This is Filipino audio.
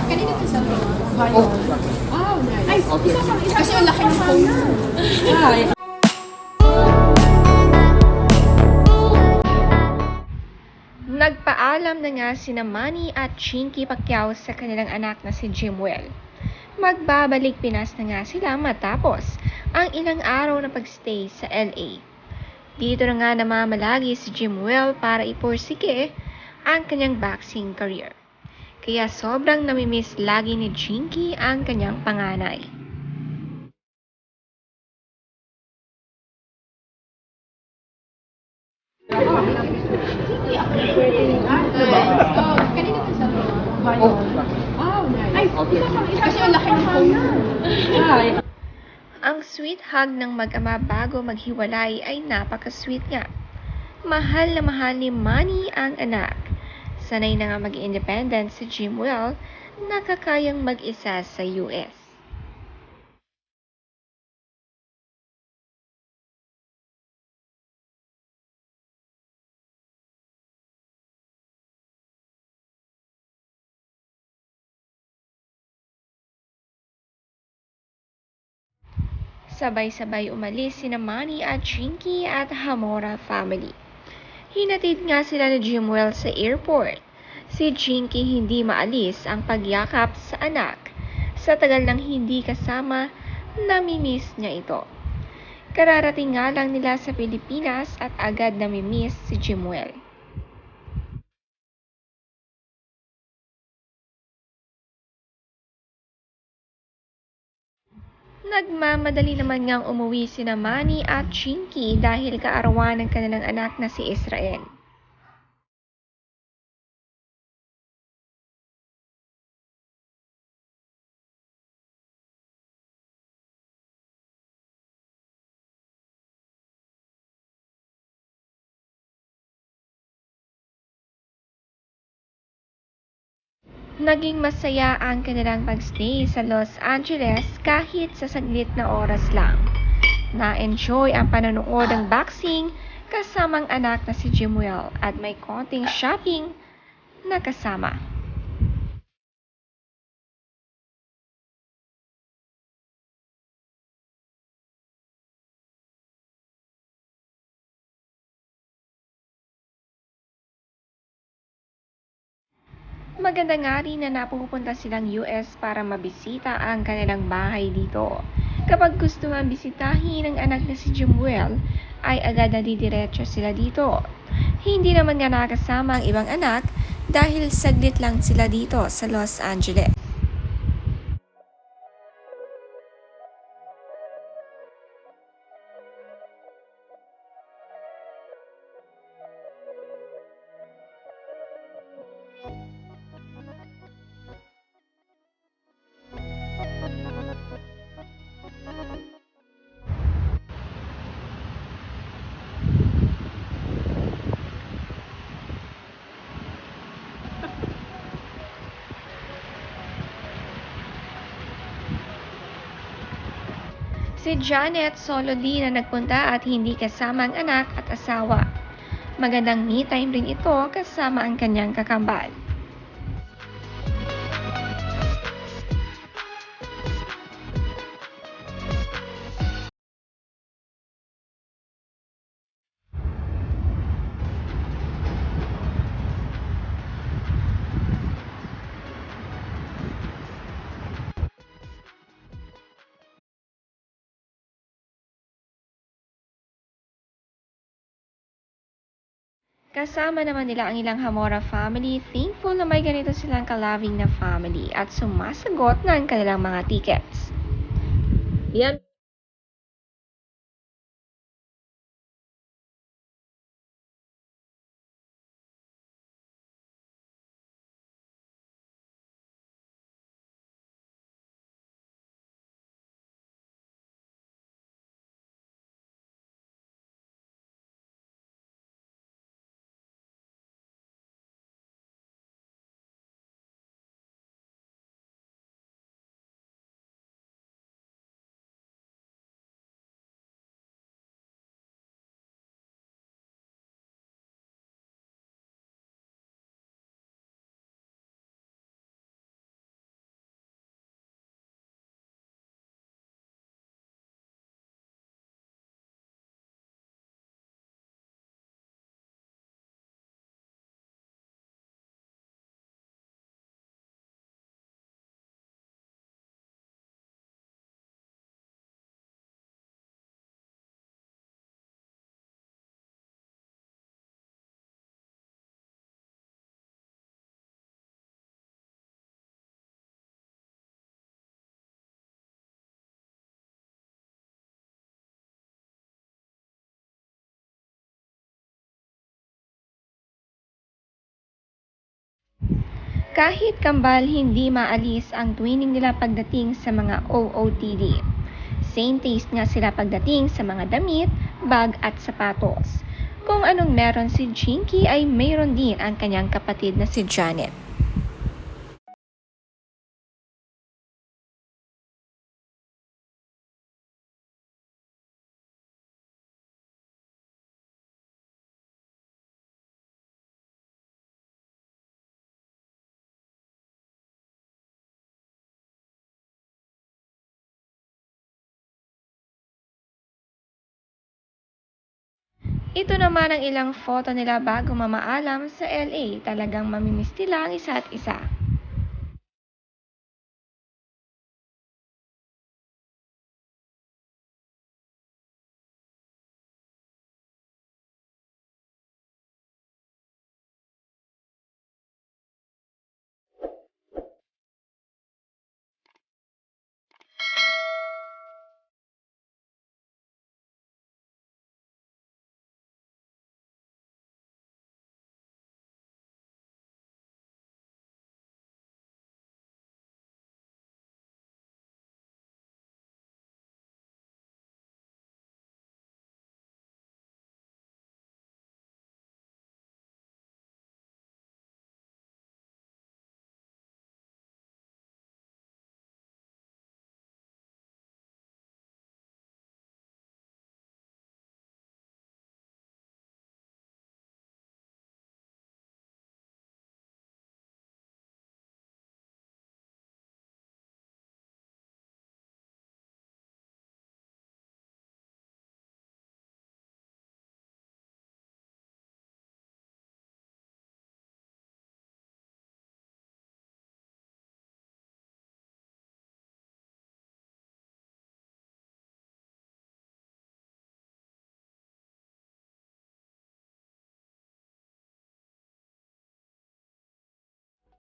Kanina to sa Wow, nice. Kasi ang laki ng phone. Nagpaalam na nga sina Manny at Chinky Pacquiao sa kanilang anak na si Jimwell. Magbabalik Pinas na nga sila matapos ang ilang araw na pagstay sa LA. Dito na nga namamalagi si Jimwell para ipursige ang kanyang boxing career. Kaya sobrang namimiss lagi ni Chinky ang kanyang panganay. Kanina to sa Wow, nice. Kasi ang laki ng phone. Ang sweet hug ng mag-ama bago maghiwalay ay napaka-sweet nga. Mahal na mahal ni Manny ang anak. Sanay na nga mag-independent si Jimwell na kakayang mag-isa sa US. Sabay-sabay umalis sina Manny at Chinky at Hamora family. Hinatid nga sila ni Jimwell sa airport. Si Chinky hindi maalis ang pagyakap sa anak. Sa tagal ng hindi kasama, namimiss niya ito. Kararating nga lang nila sa Pilipinas at agad namimiss si Jimwell. Nagmamadali naman ngang umuwi sina Manny at Chinky dahil kaarawan ng kanilang anak na si Israel. Naging masaya ang kanilang pagstay sa Los Angeles kahit sa saglit na oras lang. Na-enjoy ang panonood ng boxing kasamang anak na si Jimwell at may konting shopping na kasama. Maganda nga rin na napupunta silang US para mabisita ang kanilang bahay dito. Kapag gusto man bisitahin ng anak na si Jimwell, ay agad na didiretso sila dito. Hindi naman nga nakasama ang ibang anak dahil saglit lang sila dito sa Los Angeles. Si Janet solo din na nagpunta at hindi kasama ang anak at asawa. Magandang me time rin ito kasama ang kanyang kakambal. Kasama naman nila ang ilang Hamora family, thankful na may ganito silang ka-loving na family at sumasagot ng kanilang mga tickets. Yan Kahit kambal, hindi maalis ang twinning nila pagdating sa mga OOTD. Same taste nga sila pagdating sa mga damit, bag at sapatos. Kung anong meron si Chinky ay mayroon din ang kanyang kapatid na si Janet. Ito naman ang ilang photo nila bago mamaalam sa LA. Talagang mamimiss nila ang isa't isa.